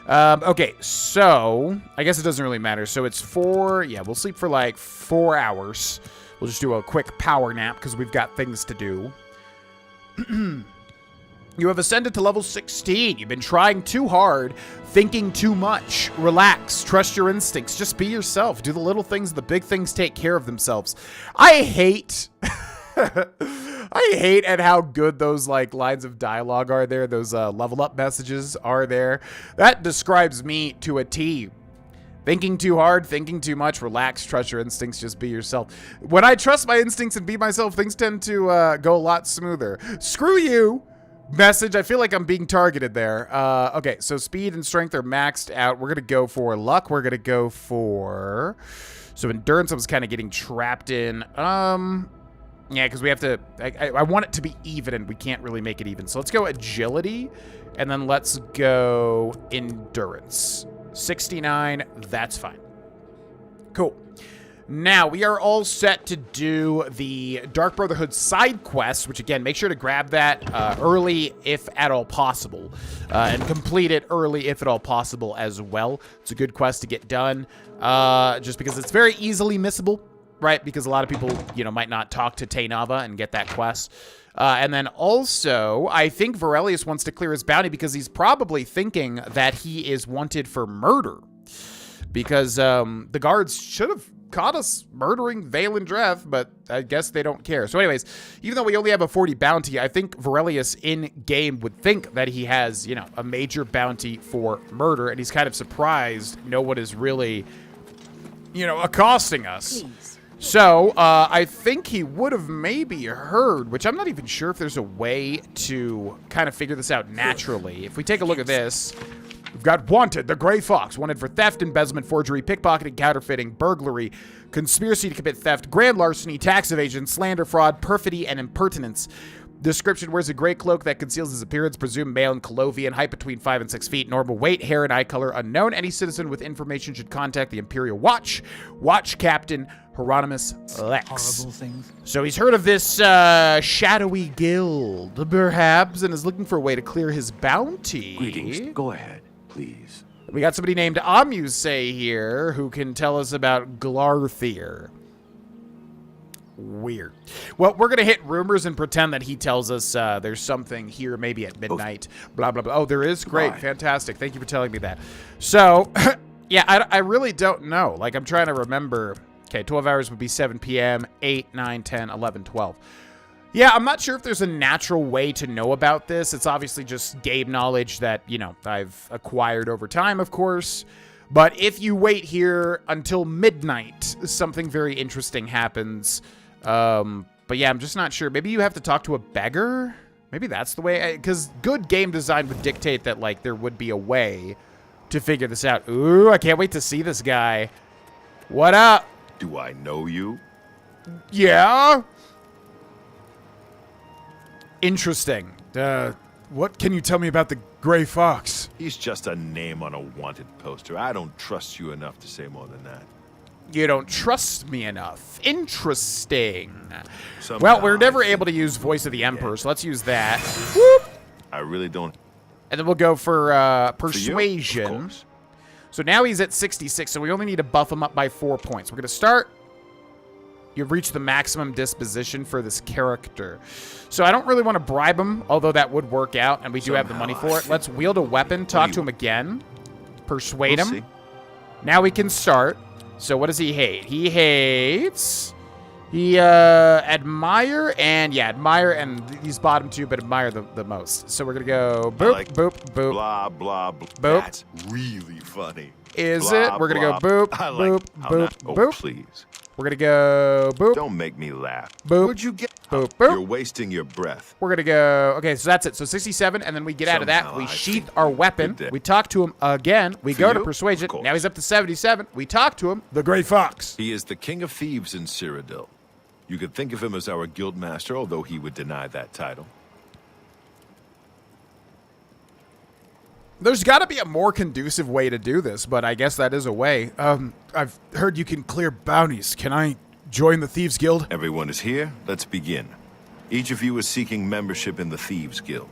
Speaker 1: Okay, so I guess it doesn't really matter. So it's we'll sleep for like 4 hours. We'll just do a quick power nap because we've got things to do. You have ascended to level 16. You've been trying too hard, thinking too much. Relax, trust your instincts, just be yourself. Do the little things, the big things take care of themselves. I hate I hate at how good those like lines of dialogue are there. Those level up messages are there. That describes me to a T. Thinking too hard, thinking too much, relax, trust your instincts, just be yourself. When I trust my instincts and be myself, things tend to go a lot smoother. Screw you. Message, I feel like I'm being targeted there. Okay, so speed and strength are maxed out. We're gonna go for luck. We're gonna go for... So endurance I was kind of getting trapped in. Yeah, because we have to... I want it to be even, and we can't really make it even. So let's go agility, and then let's go endurance. 69, that's fine. Cool. Now, we are all set to do the Dark Brotherhood side quests, which, again, make sure to grab that early if at all possible, and complete it early if at all possible as well. It's a good quest to get done, just because it's very easily missable, right? Because a lot of people, might not talk to Tainava and get that quest. And then also, I think Vaurelius wants to clear his bounty because he's probably thinking that he is wanted for murder. Because the guards should have caught us murdering Vailendreth, but I guess they don't care. So anyways, even though we only have a 40 bounty, I think Vaurelius in-game would think that he has, a major bounty for murder, and he's kind of surprised no one is really, accosting us.
Speaker 5: Please.
Speaker 1: So, I think he would have maybe heard, which I'm not even sure if there's a way to kind of figure this out naturally. If we take a look at this... We've got wanted, the Gray Fox, wanted for theft, embezzlement, forgery, pickpocketing, counterfeiting, burglary, conspiracy to commit theft, grand larceny, tax evasion, slander, fraud, perfidy, and impertinence. Description: wears a gray cloak that conceals his appearance, presumed male and Colovian, height between 5 and 6 feet, normal weight, hair and eye color unknown. Any citizen with information should contact the Imperial Watch. Watch Captain Hieronymus Lex.
Speaker 2: Horrible things.
Speaker 1: So he's heard of this shadowy guild, perhaps, and is looking for a way to clear his bounty.
Speaker 4: Greetings. Go ahead, please.
Speaker 1: We got somebody named Amuse here who can tell us about Glarthir. Weird. Well, we're going to hit rumors and pretend that he tells us there's something here maybe at midnight. Blah, blah, blah. Oh, there is? Great. Fantastic. Thank you for telling me that. So, yeah, I really don't know. Like, I'm trying to remember. Okay, 12 hours would be 7 p.m., 8, 9, 10, 11, 12. Yeah, I'm not sure if there's a natural way to know about this. It's obviously just game knowledge that, you know, I've acquired over time, of course. But if you wait here until midnight, something very interesting happens. But yeah, I'm just not sure. Maybe you have to talk to a beggar? Maybe that's the way. Because good game design would dictate that, like, there would be a way to figure this out. Ooh, I can't wait to see this guy. What up?
Speaker 10: Do I know you?
Speaker 1: Yeah. Interesting. What can you tell me about the Gray Fox?
Speaker 10: He's just a name on a wanted poster. I don't trust you enough to say more than that.
Speaker 1: You don't trust me enough. Interesting.
Speaker 10: Somehow
Speaker 1: Well, we're never
Speaker 10: I think
Speaker 1: able to use Voice of the Emperor, so let's use that.
Speaker 10: Whoop. I really don't.
Speaker 1: And then we'll go for
Speaker 10: For you?
Speaker 1: Persuasion.
Speaker 10: Of course.
Speaker 1: So now he's at 66, so we only need to buff him up by 4 points. We're going to start. You've reached the maximum disposition for this character. So I don't really want to bribe him, although that would work out, and we do have the money for it. Let's wield a weapon, talk to him again, persuade him.
Speaker 10: See.
Speaker 1: Now we can start. So what does he hate? He hates... He, admire and these bottom two, but admire the most. So we're gonna go boop,
Speaker 10: like
Speaker 1: boop, boop.
Speaker 10: Blah, blah, blah.
Speaker 1: Boop.
Speaker 10: That's really funny.
Speaker 1: Is
Speaker 10: Blah,
Speaker 1: it? We're gonna
Speaker 10: blah.
Speaker 1: go boop,
Speaker 10: I like
Speaker 1: boop,
Speaker 10: how
Speaker 1: boop,
Speaker 10: not- oh,
Speaker 1: boop.
Speaker 10: please.
Speaker 1: We're gonna go boop,
Speaker 10: Don't make me laugh.
Speaker 1: boop,
Speaker 10: Where'd you get?
Speaker 1: boop,
Speaker 10: You're
Speaker 1: boop.
Speaker 10: wasting your breath.
Speaker 1: We're gonna go, okay, so that's it. So 67, and then we get out of that.
Speaker 10: Somehow
Speaker 1: We
Speaker 10: I
Speaker 1: sheath
Speaker 10: think
Speaker 1: our weapon.
Speaker 10: good day.
Speaker 1: We talk to him again. We
Speaker 10: For
Speaker 1: go to
Speaker 10: you?
Speaker 1: persuasion.
Speaker 10: Of course.
Speaker 1: Now he's up to 77. We talk to him. The Gray Fox.
Speaker 10: He is the king of thieves in Cyrodiil. You could think of him as our guild master, although he would deny that title.
Speaker 1: There's got to be a more conducive way to do this, but I guess that is a way. I've heard you can clear bounties. Can I join the Thieves Guild?
Speaker 10: Everyone is here. Let's begin. Each of you is seeking membership in the Thieves Guild.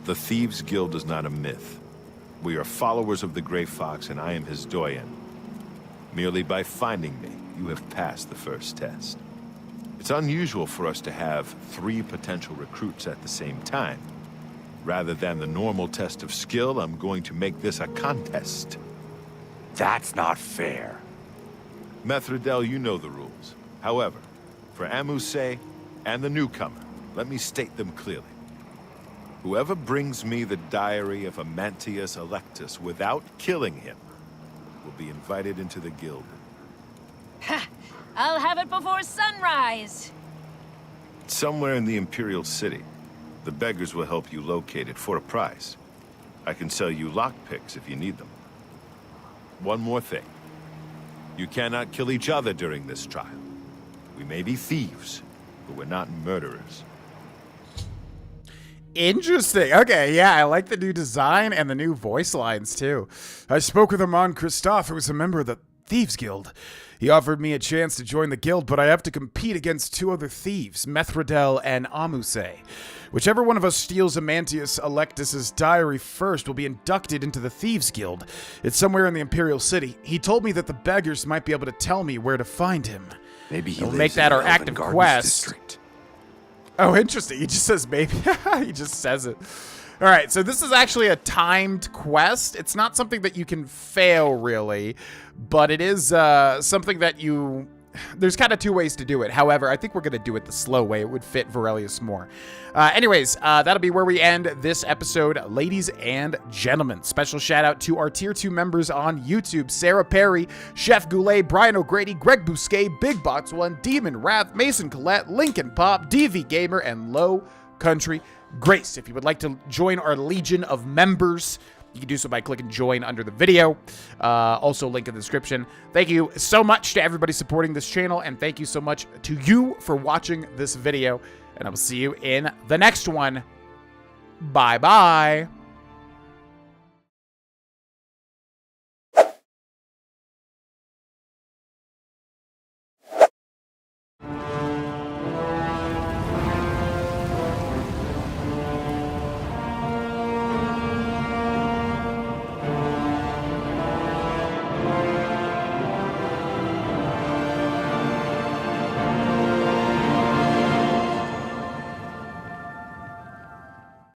Speaker 10: The Thieves Guild is not a myth. We are followers of the Grey Fox, and I am his doyen. Merely by finding me, you have passed the first test. It's unusual for us to have 3 potential recruits at the same time. Rather than the normal test of skill, I'm going to make this a contest.
Speaker 4: That's not fair.
Speaker 10: Methredel, you know the rules. However, for Amuse and the newcomer, let me state them clearly. Whoever brings me the diary of Amantius Electus without killing him will be invited into the guild.
Speaker 12: Ha! I'll have it before sunrise.
Speaker 10: Somewhere in the Imperial City. The beggars will help you locate it for a price. I can sell you lockpicks if you need them. One more thing. You cannot kill each other during this trial. We may be thieves, but we're not murderers.
Speaker 1: Interesting. Okay, yeah, I like the new design and the new voice lines, too. I spoke with Armand Christophe, who was a member of the Thieves Guild. He offered me a chance to join the guild, but I have to compete against 2 other thieves, Methredel and Amuse. Whichever one of us steals Amantius Electus's diary first will be inducted into the Thieves Guild. It's somewhere in the Imperial City. He told me that the beggars might be able to tell me where to find him.
Speaker 4: Maybe he
Speaker 1: We'll
Speaker 4: lives
Speaker 1: make that
Speaker 4: in
Speaker 1: our
Speaker 4: the Elven
Speaker 1: active
Speaker 4: Gardens
Speaker 1: quest.
Speaker 4: District.
Speaker 1: Oh, interesting. He just says maybe. He just says it. All right, so this is actually a timed quest. It's not something that you can fail, really, but it is something that you... There's kind of 2 ways to do it. However, I think we're going to do it the slow way. It would fit Vaurelius more. Anyways, that'll be where we end this episode, ladies and gentlemen. Special shout out to our Tier 2 members on YouTube, Sarah Perry, Chef Goulet, Brian O'Grady, Greg Bousquet, Big Bots 1, Demon Wrath, Mason Collette, Lincoln Pop, DV Gamer, and Low Country Grace. If you would like to join our legion of members, you can do so by clicking join under the video. Also, link in the description. Thank you so much to everybody supporting this channel, and thank you so much to you for watching this video. and I will see you in the next one. Bye-bye.